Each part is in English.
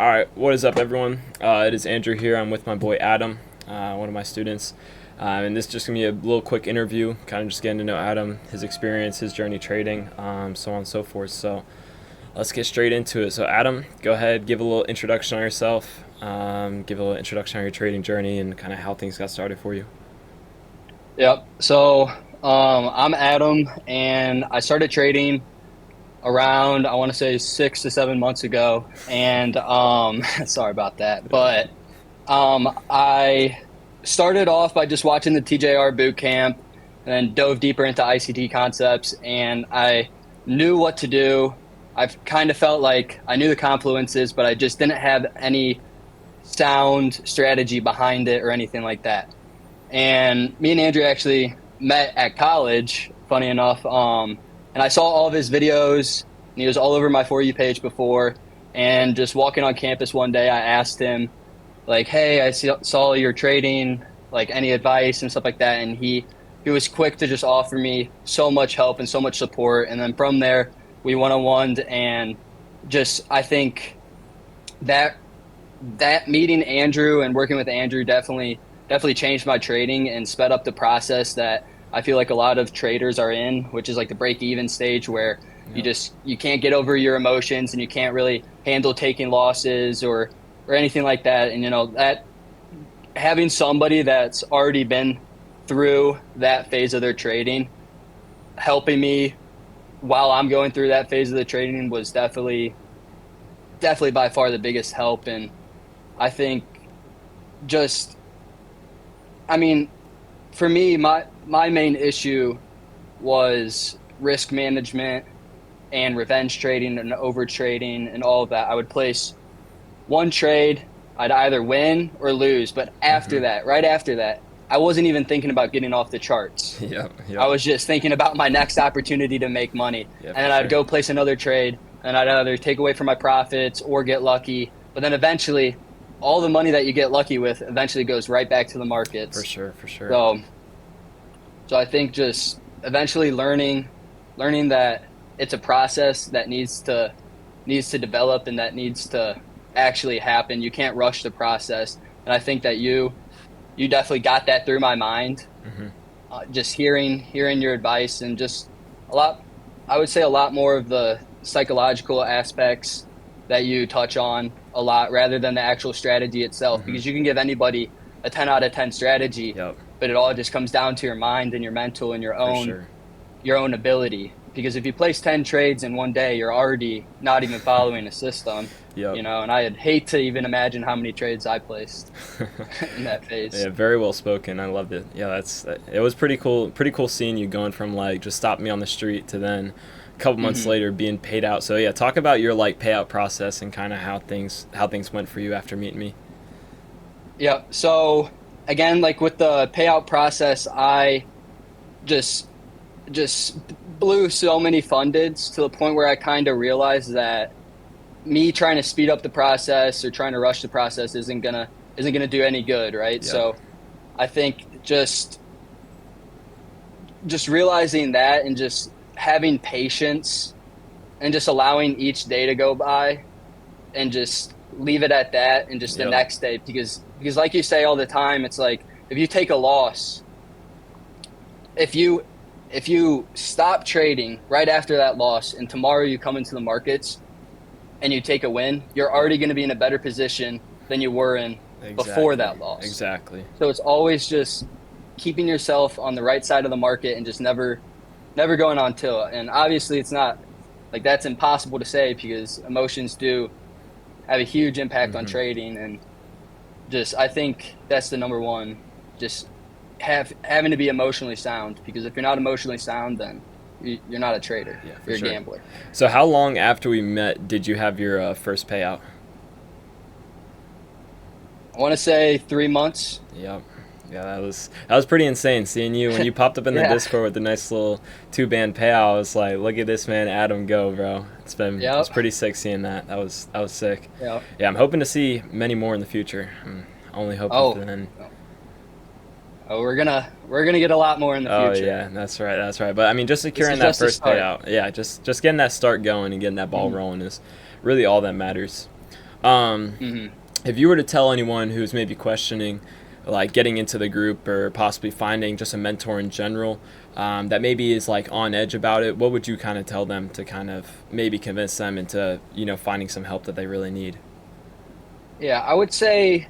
All right, what is up, everyone? It is Andrew here. I'm with my boy Adam, one of my students. And this is just going to be a little quick interview, kind of just getting to know Adam, his experience, his journey trading, so on and so forth. So let's get straight into it. So, Adam, go ahead, give a little introduction on yourself, give a little introduction on your trading journey and kind of how things got started for you. Yep. I'm Adam, and I started trading around, I want to say, 6 to 7 months ago. And sorry about that. I started off by just watching the TJR boot camp and then dove deeper into ICT concepts. And I knew what to do. I've kind of felt like I knew the confluences, but I just didn't have any sound strategy behind it or anything like that. And me and Andrew actually met at college, funny enough. And I saw all of his videos, and he was all over my For You page before. And just walking on campus one day, I asked him, like, "Hey, saw you're trading, like, any advice and stuff like that." And he was quick to just offer me so much help and so much support. And then from there, we one-on-one, and just I think that that meeting Andrew and working with Andrew definitely changed my trading and sped up the process that I feel like a lot of traders are in, which is like the break even stage where Yep. you can't get over your emotions and you can't really handle taking losses or anything like that. And that having somebody that's already been through that phase of their trading helping me while I'm going through that phase of the trading was definitely by far the biggest help. And I think just I mean, for me, my main issue was risk management and revenge trading and over trading and all of that. I would place one trade, I'd either win or lose, but Mm-hmm. right after that, I wasn't even thinking about getting off the charts. Yep. I Yep. was just thinking about my next opportunity to make money. Yeah, And for then I'd sure. go place another trade and I'd either take away from my profits or get lucky. But then eventually, all the money that you get lucky with eventually goes right back to the For markets. sure. For sure. So so I think just eventually learning that it's a process that needs to develop and that needs to actually happen. You can't rush the process. And I think that you definitely got that through my mind. Mm-hmm. Just hearing your advice and just a lot I would say a lot more of the psychological aspects that you touch on a lot rather than the actual strategy itself, Mm-hmm. because you can give anybody a 10 out of 10 strategy, Yep. but it all just comes down to your mind and your mental and For sure. your own ability. Because if you place 10 trades in one day, you're already not even following a system, Yep. and I'd hate to even imagine how many trades I placed in that phase. Yeah, very well spoken. I loved it. Yeah, it was pretty cool. Pretty cool seeing you going from like just stopping me on the street to then a couple months Hmm. later being paid out. So yeah, talk about your like payout process and kind of how things went for you after meeting me. Yeah. So again, like with the payout process, I just just blew so many fundeds to the point where I kind of realized that me trying to speed up the process or trying to rush the process isn't gonna do any good, right? Yep. So I think just realizing that and just having patience and just allowing each day to go by and just leave it at that and just the Yep. next day, because like you say all the time, it's like if you take a loss, if you if you stop trading right after that loss and tomorrow you come into the markets and you take a win, you're already going to be in a better position than you were in before Exactly. that loss. Exactly. So it's always just keeping yourself on the right side of the market and just never going on till. And obviously it's not like that's impossible to say because emotions do have a huge impact on Mm-hmm. trading. And just I think that's the number one, just having to be emotionally sound, because if you're not emotionally sound, then you're not a trader, Yeah, for you're a sure. gambler. So how long after we met did you have your first payout? I want to say 3 months. Yep. Yeah, that was pretty insane seeing you when you popped up in the Yeah. Discord with the nice little 2 band payout. I was like, look at this man, Adam, go, bro. It's Yep. pretty sick seeing that. That was sick. Yep. Yeah, I'm hoping to see many more in the future. I'm only hoping for Oh, then. oh, we're gonna get a lot more in the Oh future. yeah, that's right, that's right. But I mean, just This securing is that just a first start. payout, yeah, just getting that start going and getting that ball Mhm. rolling is really all that matters. Hmm. If you were to tell anyone who's maybe questioning like getting into the group or possibly finding just a mentor in general, that maybe is like on edge about it, what would you kind of tell them to kind of maybe convince them into, finding some help that they really need? Yeah, I would say,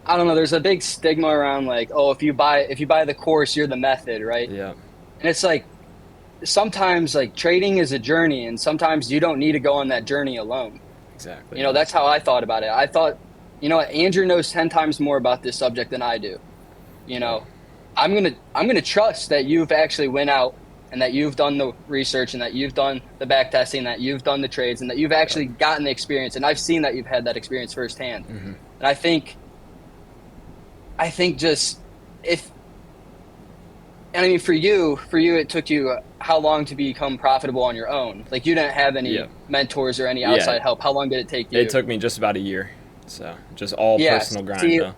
I don't know, there's a big stigma around like, oh, if you buy the course, you're the method, right? Yeah, And it's like sometimes like trading is a journey, and sometimes you don't need to go on that journey alone. exactly. You know, Yeah. that's how I thought about it. I thought, what, Andrew knows 10 times more about this subject than I do. You Yeah. know, I'm gonna trust that you've actually went out and that you've done the research and that you've done the back testing, that you've done the trades and that you've Yeah. actually gotten the experience. And I've seen that you've had that experience firsthand. Hmm. And I think just if and I mean for you it took you how long to become profitable on your own? Like you didn't have Yeah. any mentors or any Yeah. outside help. How long did it take It you? took me just about a year. So just all Yeah, personal grind see, though.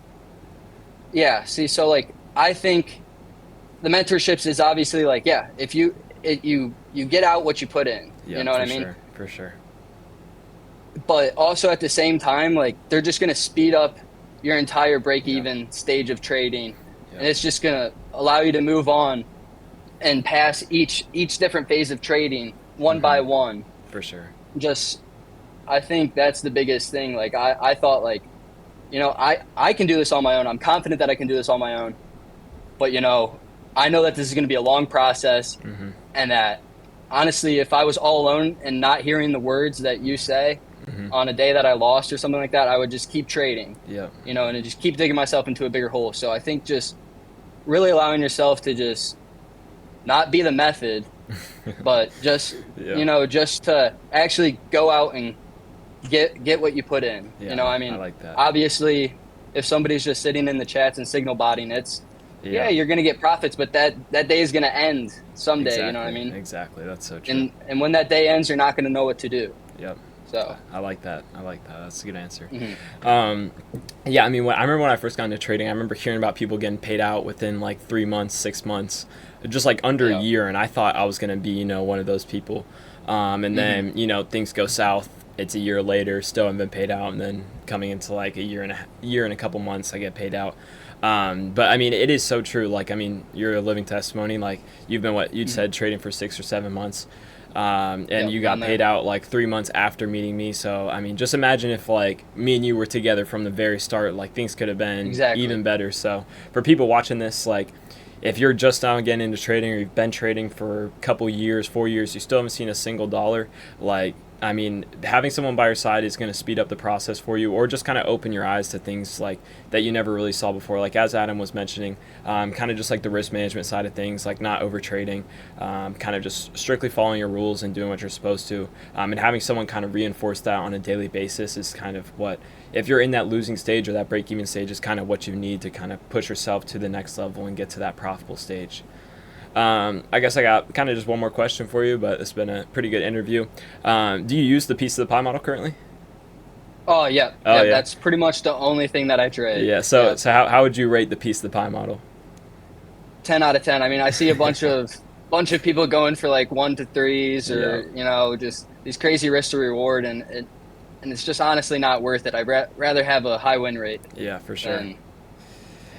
yeah, see, so like I think the mentorships is obviously like, yeah, if you get out what you put in. You Yeah, know what for I mean? sure. For sure. But also at the same time, like they're just gonna speed up your entire break Yeah. even stage of trading. And Yeah. it's just gonna allow you to move on and pass each different phase of trading one Hmm. by one. For sure. Just I think that's the biggest thing. Like I thought like, I can do this on my own. I'm confident that I can do this on my own. But I know that this is gonna be a long process Hmm. and that honestly, if I was all alone and not hearing the words that you say Hmm. on a day that I lost or something like that, I would just keep trading, Yeah. and just keep digging myself into a bigger hole. So I think just really allowing yourself to just not be the method, but just Yeah. just to actually go out and get what you put in. Yeah. I I mean, like that. obviously, if somebody's just sitting in the chats and signal botting, yeah, Yeah. you're gonna get profits, but that day is gonna end someday. Exactly. You know what I mean? Exactly. That's so true. And when that day ends, you're not gonna know what to do. Yep. So. I like that. I like that. That's a good answer. Mhm. Um, yeah, I mean, I remember when I first got into trading, I remember hearing about people getting paid out within like 3 months, 6 months, just like under a Yeah. year. And I thought I was going to be, one of those people. And then, things go south. It's a year later, still haven't been paid out. And then coming into like a year and a couple months, I get paid out. But I mean, it is so true. Like, I mean, you're a living testimony. Like, you've been what you said trading for 6 or 7 months, and Yep, you got around there. paid out like 3 months after meeting me. So I mean, just imagine if like me and you were together from the very start. Like things could have been Exactly. even better. So for people watching this, like if you're just now getting into trading or you've been trading for a couple years, 4 years, you still haven't seen a single dollar, like I mean, having someone by your side is going to speed up the process for you, or just kind of open your eyes to things like that you never really saw before. Like as Adam was mentioning, kind of just like the risk management side of things, like not over trading, kind of just strictly following your rules and doing what you're supposed to, and having someone kind of reinforce that on a daily basis is kind of what, if you're in that losing stage or that break-even stage, is kind of what you need to kind of push yourself to the next level and get to that profitable stage. I guess I got kind of just one more question for you, but it's been a pretty good interview. Do you use the piece of the pie model currently? Oh yeah, Oh, yeah. yeah. That's pretty much the only thing that I trade. Yeah. So Yeah. so how would you rate the piece of the pie model? 10 out of 10. I mean, I see a bunch of people going for like 1 to 3s or just these crazy risk to reward, and it's just honestly not worth it. I'd rather have a high win rate Yeah, for sure. than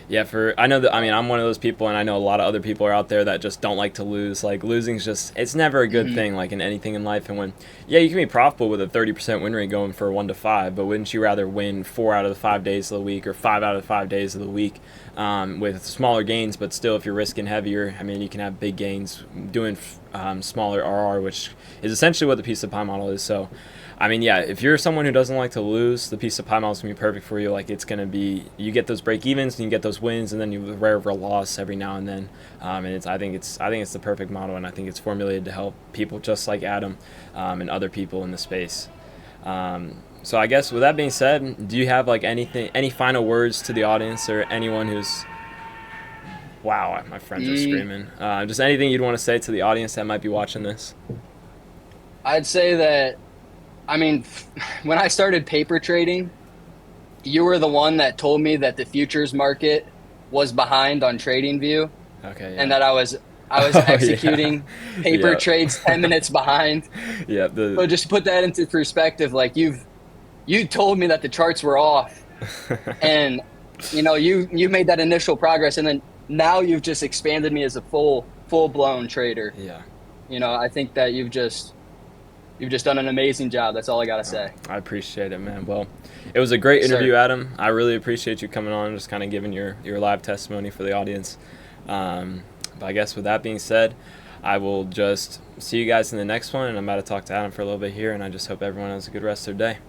Yeah, I know that, I mean, I'm one of those people, and I know a lot of other people are out there that just don't like to lose. Like, losing's just, it's never a good thing, like in anything in life. And yeah, you can be profitable with a 30% win rate going for 1 to 5, but wouldn't you rather win 4 out of the 5 days of the week or 5 out of the 5 days of the week, with smaller gains, but still, if you're risking heavier, I mean, you can have big gains doing smaller RR, which is essentially what the piece of pie model is. So, I mean, yeah, if you're someone who doesn't like to lose, the piece of pie model is going to be perfect for you. Like, it's going to be, you get those break evens and you get those wins, and then you rare of a loss every now and then. And I think it's the perfect model, and I think it's formulated to help people just like Adam, and other people in the space. So I guess with that being said, do you have like any final words to the audience or anyone who's, wow, my friends are screaming. Just anything you'd want to say to the audience that might be watching this? I'd say that, I mean, when I started paper trading, you were the one that told me that the futures market was behind on TradingView, Okay. and Yeah. that I was Oh, yeah. executing paper Yeah. trades 10 minutes behind. Yeah. So just to put that into perspective, like you told me that the charts were off, and you made that initial progress, and then now you've just expanded me as a full blown trader. Yeah. I think that you've just done an amazing job. That's all I gotta say. I appreciate it, man. Well, it was a great interview, Sir. Adam. I really appreciate you coming on and just kind of giving your live testimony for the audience. But I guess with that being said, I will just see you guys in the next one, and I'm about to talk to Adam for a little bit here, and I just hope everyone has a good rest of their day.